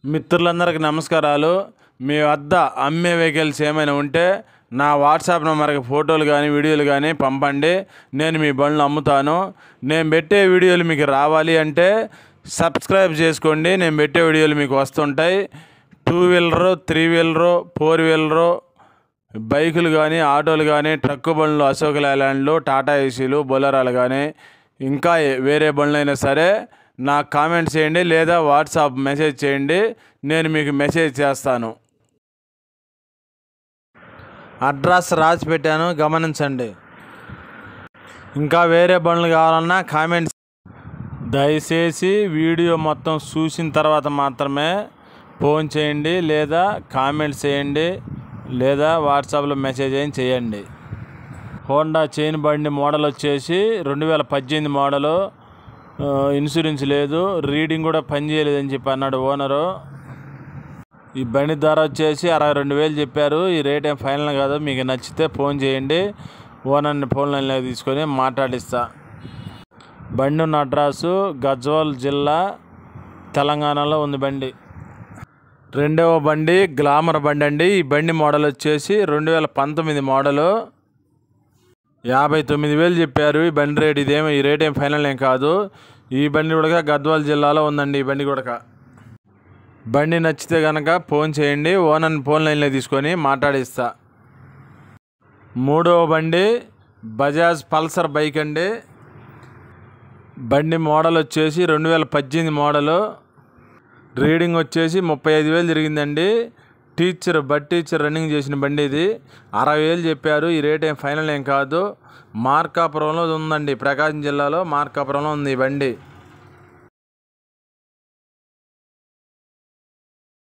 మిత్రులందరికీ నమస్కారాలు. మీ వద్ద అమ్మే వెహికల్స్ ఏమైనా ఉంటే నా వాట్సాప్ నెంబర్కి ఫోటోలు కానీ వీడియోలు కానీ పంపండి. నేను మీ బండ్లు అమ్ముతాను. నేను పెట్టే వీడియోలు మీకు రావాలి అంటే సబ్స్క్రైబ్ చేసుకోండి. నేను పెట్టే వీడియోలు మీకు వస్తుంటాయి. 2 వీలరు, 3 వీలరు, 4 వీలరు బైకులు కానీ, ఆటోలు కానీ, ట్రక్కు బండ్లు, అశోక్ లేలాండ్లు, టాటా ఏసీలు, బొలెరోలు కానీ ఇంకా వేరే బండ్లైనా సరే నాకు కామెంట్ చేయండి లేదా వాట్సాప్ మెసేజ్ చేయండి. నేను మీకు మెసేజ్ చేస్తాను. అడ్రస్ రాసి పెట్టాను, గమనించండి. ఇంకా వేరే బండ్లు కావాలన్నా కామెంట్స్. దయచేసి వీడియో మొత్తం చూసిన తర్వాత మాత్రమే ఫోన్ చేయండి లేదా కామెంట్స్ చేయండి లేదా వాట్సాప్లో మెసేజ్ అయినా చేయండి. హోండా చైన్ బండి మోడల్ వచ్చేసి 2018 మోడలు. ఇన్సూరెన్స్ లేదు, రీడింగ్ కూడా పని చేయలేదని చెప్పి అన్నాడు ఓనరు. ఈ బండి ధర వచ్చేసి 62,000 చెప్పారు. ఈ రేట్ ఏం ఫైనల్ కాదు. మీకు నచ్చితే ఫోన్ చేయండి. ఓనర్ని ఫోన్ లైన్లో తీసుకొని మాట్లాడిస్తా. బండి ఉన్న అడ్రస్సు గజ్వేల్ జిల్లా, తెలంగాణలో ఉంది బండి. రెండవ బండి గ్లామర్ బండి అండి. ఈ బండి మోడల్ వచ్చేసి 2019 మోడలు. 59,000 చెప్పారు ఈ బండి రేట్. ఈ రేట్ ఏం ఫైనల్ ఏం కాదు. ఈ బండి కూడా గద్వాల్ జిల్లాలో ఉందండి. ఈ బండి కూడా బండి నచ్చితే కనుక ఫోన్ చేయండి. ఓనర్ని ఫోన్ లైన్లో తీసుకొని మాట్లాడిస్తా. మూడవ బండి బజాజ్ పల్సర్ బైక్ అండి. బండి మోడల్ వచ్చేసి 2018 మోడలు. రీడింగ్ వచ్చేసి 35,000 జరిగిందండి. బడ్ టీచర్ రన్నింగ్ చేసిన బండి ఇది. 60,000 చెప్పారు. ఈ రేట్ ఏం ఫైనల్ ఏం కాదు. మార్కాపురంలో ఉందండి, ప్రకాశం జిల్లాలో మార్కాపురంలో ఉంది ఈ బండి.